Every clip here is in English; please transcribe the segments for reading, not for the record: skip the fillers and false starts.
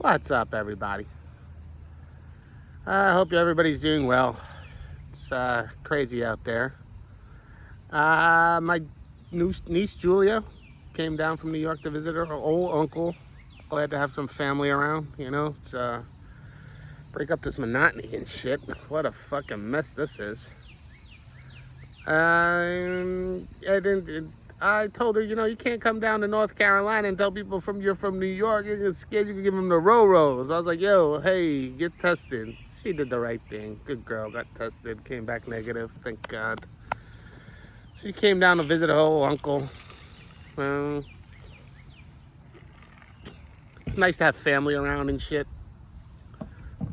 What's up, everybody? I hope everybody's doing well. It's crazy out there. My niece Julia came down from New York to visit her old uncle. Glad to have some family around, It's break up this monotony and shit. What a fucking mess this is. I told her, you can't come down to North Carolina and tell people you're from New York. You're scared you can give them the Ro-Ros. I was like, yo, hey, get tested. She did the right thing. Good girl, got tested, came back negative, thank God. She came down to visit her old uncle. Well, it's nice to have family around and shit.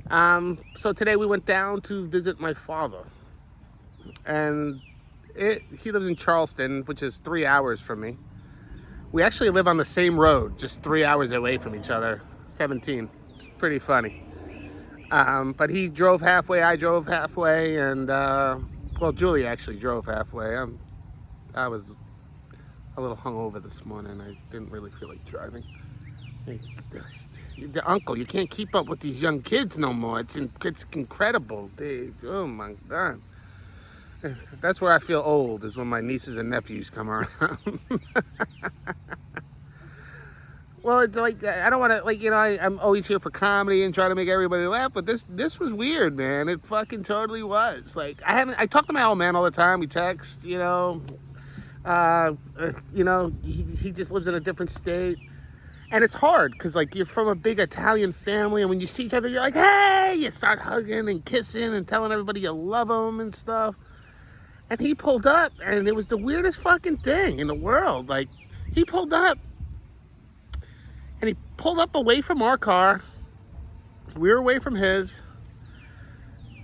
So today we went down to visit my father. And he lives in Charleston, which is 3 hours from me. We actually live on the same road, just 3 hours away from each other. 17. It's pretty funny. But he drove halfway, I drove halfway, and Julie actually drove halfway. I was a little hungover this morning. I didn't really feel like driving. The uncle, you can't keep up with these young kids no more. It's incredible. Oh my God. That's where I feel old, is when my nieces and nephews come around. Well, it's like, I don't want to, I'm always here for comedy and try to make everybody laugh, but this was weird, man. It fucking totally was. I talk to my old man all the time. We text, he just lives in a different state. And it's hard, because, you're from a big Italian family, and when you see each other, you're like, hey! You start hugging and kissing and telling everybody you love them and stuff. And he pulled up, and it was the weirdest fucking thing in the world. He pulled up, and he pulled up away from our car. We were away from his.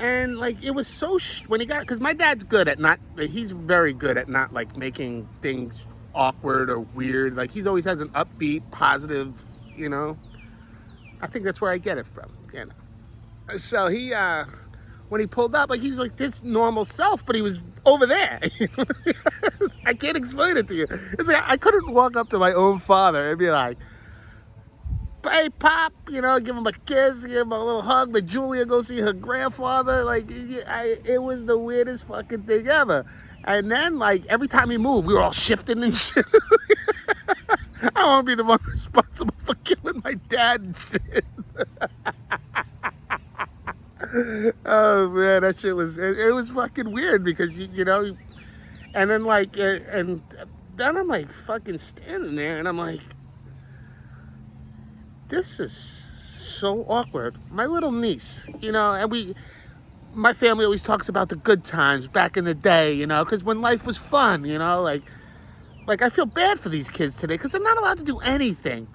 And, it was so... when he got... because my dad's good at not... he's very good at not, making things awkward or weird. He's always has an upbeat, positive, I think that's where I get it from, So he, when he pulled up, he's this normal self, but he was over there. I can't explain it to you. It's I couldn't walk up to my own father and be like, hey, Pop, give him a kiss, give him a little hug, let Julia go see her grandfather. It was the weirdest fucking thing ever. And then, every time he moved, we were all shifting and shit. I don't want to be the one responsible for killing my dad and shit. Oh, man, that shit was... It was fucking weird because, And then, and then I'm, fucking standing there, and I'm like... This is so awkward. My little niece, and my family always talks about the good times back in the day, because when life was fun, I feel bad for these kids today because they're not allowed to do anything.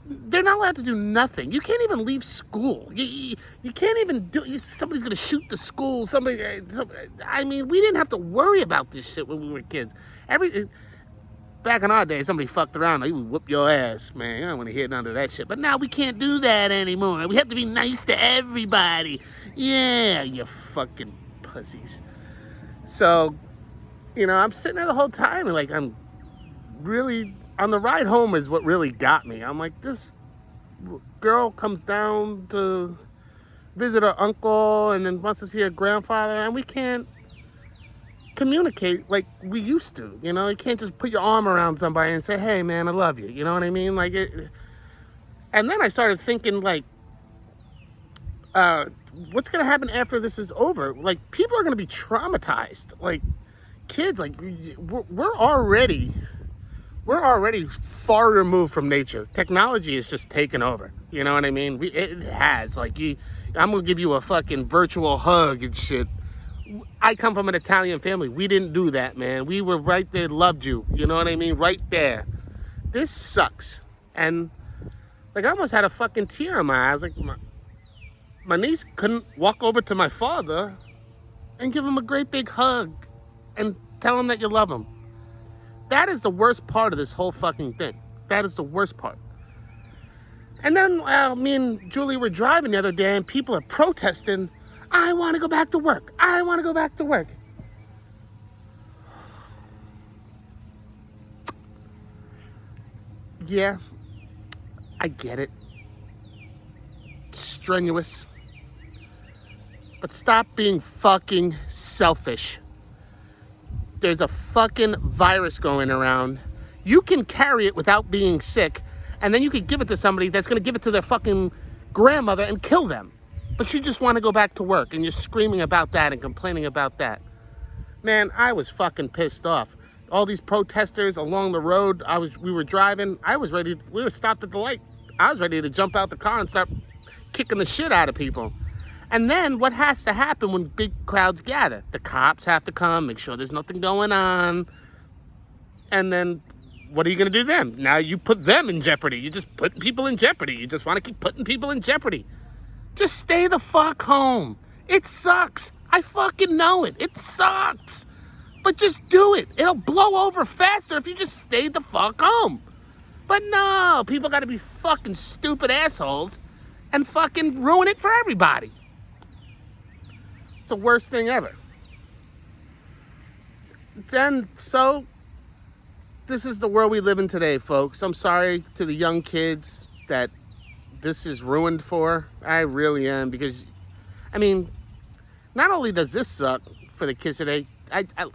They're not allowed to do nothing. You can't even leave school. You can't even do... somebody's going to shoot the school. We didn't have to worry about this shit when we were kids. Back in our day, somebody fucked around, they would whoop your ass, man. I don't want to hear none of that shit. But now we can't do that anymore. We have to be nice to everybody. Yeah, you fucking pussies. So, I'm sitting there the whole time, and I'm really... on the ride home is what really got me. I'm like, this girl comes down to visit her uncle and then wants to see her grandfather, and we can't communicate like we used to. You can't just put your arm around somebody and say, hey, man, I love you. You know what I mean? And then I started thinking, what's going to happen after this is over? People are going to be traumatized. Kids, we're already far removed from nature. Technology is just taken over. You know what I mean? It has. I'm going to give you a fucking virtual hug and shit. I come from an Italian family. We didn't do that, man. We were right there, loved you. You know what I mean? Right there. This sucks. And, I almost had a fucking tear in my eyes. My niece couldn't walk over to my father and give him a great big hug and tell him that you love him. That is the worst part of this whole fucking thing. That is the worst part. And then, me and Julie were driving the other day, and people are protesting, I want to go back to work. I want to go back to work. Yeah, I get it. strenuous. But stop being fucking selfish. There's a fucking virus going around. You can carry it without being sick, and then you could give it to somebody that's gonna give it to their fucking grandmother and kill them. But you just want to go back to work, and you're screaming about that and complaining about that. Man, I was fucking pissed off. All these protesters along the road, we were driving, we were stopped at the light. I was ready to jump out the car and start kicking the shit out of people. And then what has to happen when big crowds gather? The cops have to come, make sure there's nothing going on. And then what are you going to do then? Now you put them in jeopardy. You just put people in jeopardy. You just want to keep putting people in jeopardy. Just stay the fuck home. It sucks. I fucking know it. It sucks. But just do it. It'll blow over faster if you just stay the fuck home. But no, people got to be fucking stupid assholes and fucking ruin it for everybody. It's the worst thing ever. This is the world we live in today, folks. I'm sorry to the young kids that this is ruined for. I really am, because, I mean, not only does this suck for the kids today,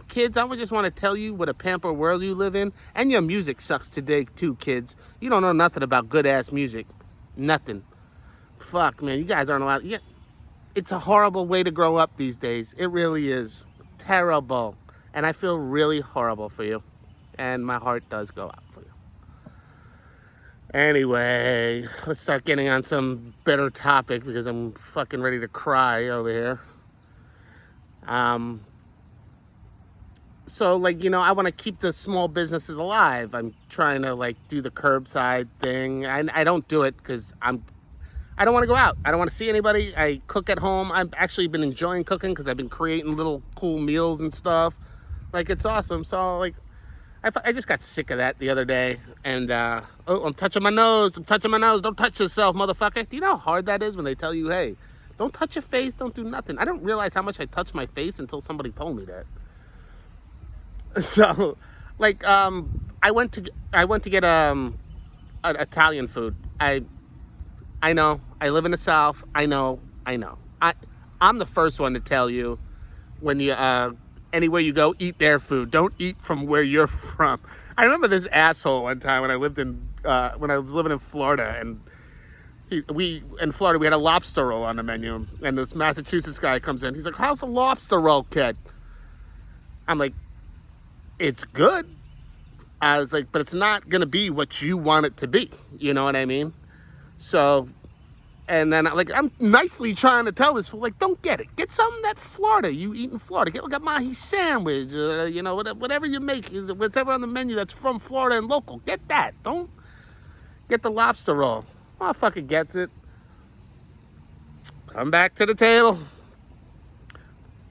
kids, I just want to tell you what a pampered world you live in, and your music sucks today too, kids. You don't know nothing about good-ass music. Nothing. Fuck, man, you guys aren't allowed. Yeah, it's a horrible way to grow up these days. It really is. Terrible. And I feel really horrible for you. And my heart does go out for you. Anyway, let's start getting on some better topic, because I'm fucking ready to cry over here. So, like, you know, I want to keep the small businesses alive. I'm trying to, like, do the curbside thing. I don't do it because I don't want to go out. I don't want to see anybody. I cook at home. I've actually been enjoying cooking because I've been creating little cool meals and stuff. Like, it's awesome. So, like, I just got sick of that the other day. And, oh, I'm touching my nose. I'm touching my nose. Don't touch yourself, motherfucker. Do you know how hard that is when they tell you, hey, don't touch your face, don't do nothing? I didn't realize how much I touched my face until somebody told me that. So, like, I went to get Italian food. I know. I live in the South. I know. I'm the first one to tell you, when you anywhere you go, eat their food. Don't eat from where you're from. I remember this asshole one time when I was living in Florida, and in Florida we had a lobster roll on the menu, and this Massachusetts guy comes in. He's like, "How's the lobster roll, kid?" I'm like, "It's good." I was like, "But it's not gonna be what you want it to be." You know what I mean? So, and then, like, I'm nicely trying to tell this fool, like, don't get it. Get something that Florida, you eat in Florida. Get like a mahi sandwich, you know, whatever you make, whatever on the menu that's from Florida and local. Get that. Don't get the lobster roll. Motherfucker gets it. Come back to the table.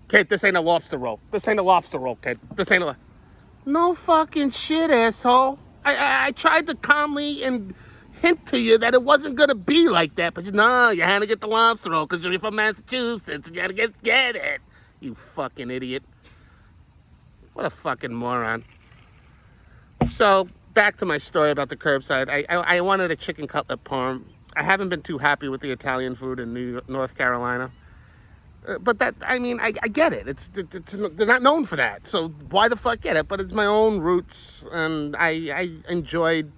Kid, this ain't a lobster roll. This ain't a lobster roll, kid. This ain't a... No fucking shit, asshole. I tried to calmly and hint to you that it wasn't gonna be like that, but no, you had to get the lobster roll because you're from Massachusetts. You gotta get it. You fucking idiot. What a fucking moron. So, back to my story about the curbside. I wanted a chicken cutlet parm. I haven't been too happy with the Italian food in North Carolina. But that, I mean, I get it. They're not known for that. So why the fuck get it? But it's my own roots, and I enjoyed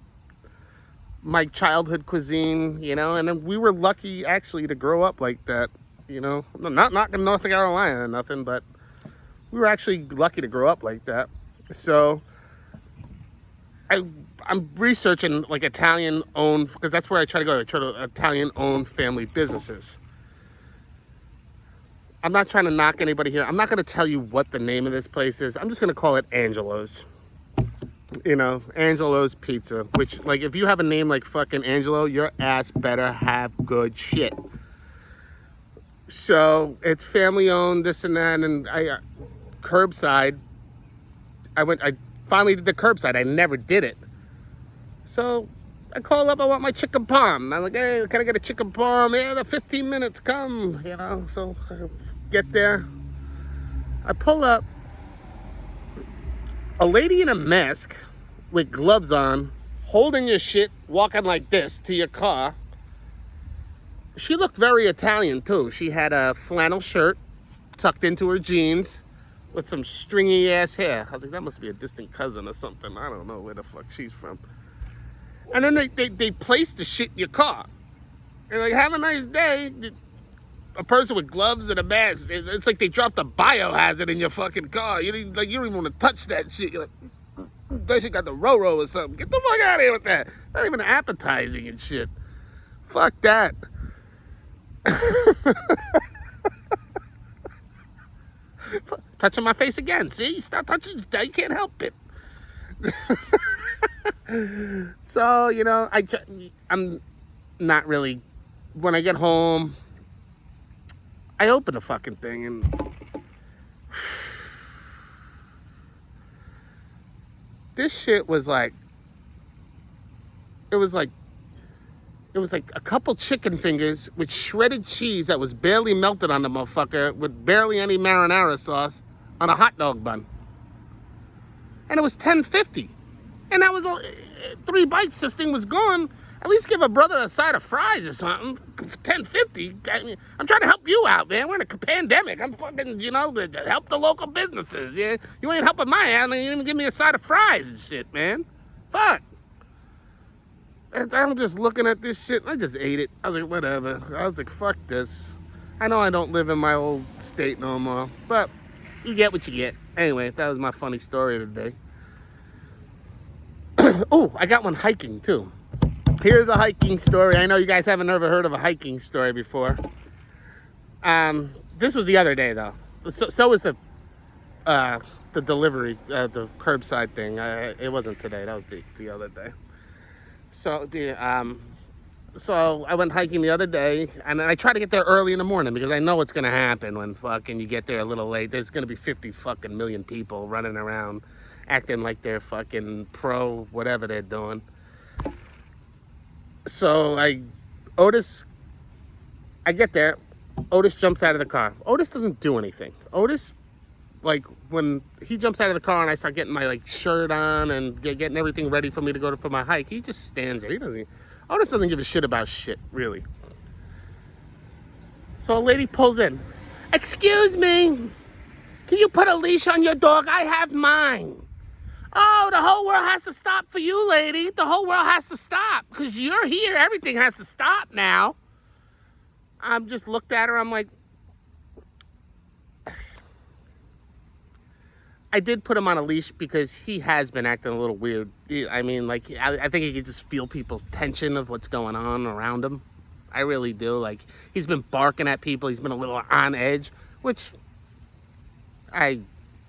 my childhood cuisine, you know, and then we were lucky actually to grow up like that, you know. Not in North Carolina or nothing, but we were actually lucky to grow up like that. So I'm researching like Italian-owned, because that's where I try to go. I try to Italian-owned family businesses. I'm not trying to knock anybody here. I'm not going to tell you what the name of this place is. I'm just going to call it Angelo's. You know, Angelo's Pizza. Which, like, if you have a name like fucking Angelo, your ass better have good shit. So, it's family-owned, this and that, and curbside. I finally did the curbside. I never did it. So, I call up, I want my chicken parm. I'm like, hey, can I get a chicken parm? Yeah, the 15 minutes come, you know. So, I get there. I pull up. A lady in a mask with gloves on, holding your shit, walking like this to your car. she looked very Italian too. She had a flannel shirt tucked into her jeans with some stringy ass hair. I was like, that must be a distant cousin or something. I don't know where the fuck she's from. And then they placed the shit in your car. They're like, have a nice day. A person with gloves and a mask. It's like they dropped a biohazard in your fucking car. You don't even want to touch that shit. You're like, that shit got the Roro or something. Get the fuck out of here with that. Not even appetizing and shit. Fuck that. Touching my face again. See? Stop touching. You can't help it. So, you know, I'm not really... When I get home, I open the fucking thing and... This shit was like... It was like a couple chicken fingers with shredded cheese that was barely melted on the motherfucker with barely any marinara sauce on a hot dog bun. And it was $10.50. And that was 3 bites, this thing was gone. At least give a brother a side of fries or something. $10.50. I mean, I'm trying to help you out, man. We're in a pandemic. I'm fucking, you know, help the local businesses. Yeah, you ain't helping my ass. You didn't even give me a side of fries and shit, man. Fuck. I'm just looking at this shit. I just ate it. I was like, whatever. I was like, fuck this. I know I don't live in my old state no more, but you get what you get. Anyway, that was my funny story of the day. Oh, I got one hiking too. Here's a hiking story. I know you guys haven't ever heard of a hiking story before. This was the other day though. So was the delivery, the curbside thing. It wasn't today. That was the other day. So so I went hiking the other day, and I try to get there early in the morning because I know what's gonna happen when fucking you get there a little late. There's gonna be 50 fucking million people running around acting like they're fucking pro whatever they're doing. So I get there, Otis jumps out of the car. Otis doesn't do anything. Otis, like, when he jumps out of the car and I start getting my, like, shirt on and getting everything ready for me to go for my hike, he just stands there. Otis doesn't give a shit about shit, really. So a lady pulls in. Excuse me, can you put a leash on your dog? I have mine. Oh, the whole world has to stop for you, lady. The whole world has to stop because you're here. Everything has to stop now. I'm just looked at her. I'm like, I did put him on a leash because he has been acting a little weird. I mean, like, I think he could just feel people's tension of what's going on around him. I really do. Like, he's been barking at people. He's been a little on edge, which I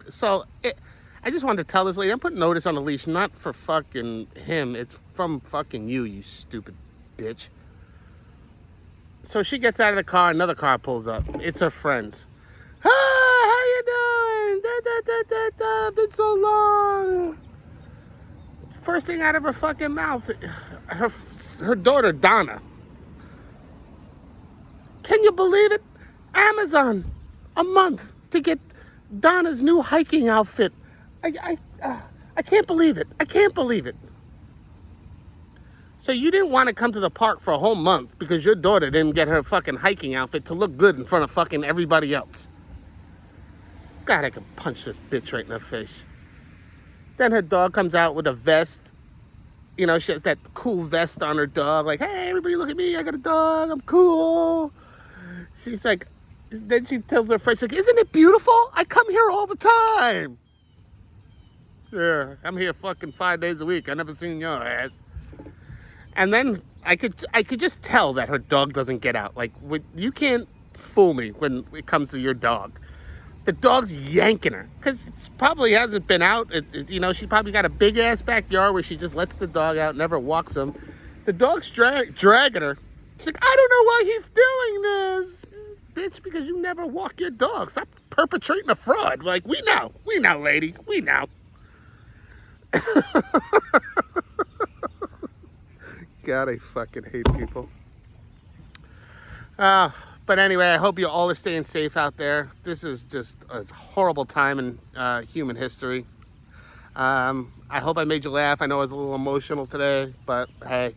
just wanted to tell this lady, I'm putting Otis on a leash, not for fucking him. It's from fucking you stupid bitch. So she gets out of the car, another car pulls up. It's her friends. Ah, how you doing? Been so long. First thing out of her fucking mouth, her daughter, Donna. Can you believe it? Amazon, a month to get Donna's new hiking outfit. I can't believe it. I can't believe it. So you didn't want to come to the park for a whole month because your daughter didn't get her fucking hiking outfit to look good in front of fucking everybody else. God, I could punch this bitch right in the face. Then her dog comes out with a vest. You know, she has that cool vest on her dog. Like, hey, everybody look at me. I got a dog. I'm cool. She's like, then she tells her friends, like, isn't it beautiful? I come here all the time. Yeah, I'm here fucking 5 days a week. I never seen your ass. And then I could just tell that her dog doesn't get out. Like, you can't fool me when it comes to your dog. The dog's yanking her because it probably hasn't been out. You know, she probably got a big ass backyard where she just lets the dog out, never walks him. The dog's dragging her. She's like, I don't know why he's doing this. Bitch, because you never walk your dog. Stop perpetrating a fraud. Like, we know, lady. We know. God, I fucking hate people. But anyway, I hope you all are staying safe out there. This is just a horrible time in human history. I hope I made you laugh. I know I was a little emotional today, but hey,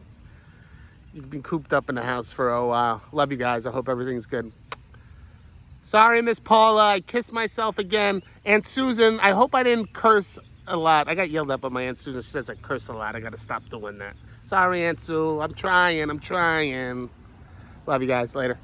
You've been cooped up in the house for a while. Love you guys. I hope everything's good. Sorry, Miss Paula. I kissed myself again. Aunt Susan, I hope I didn't curse a lot. I got yelled at by my Aunt Susan. She says I curse a lot. I got to stop doing that. Sorry, Aunt Sue. I'm trying. Love you guys. Later.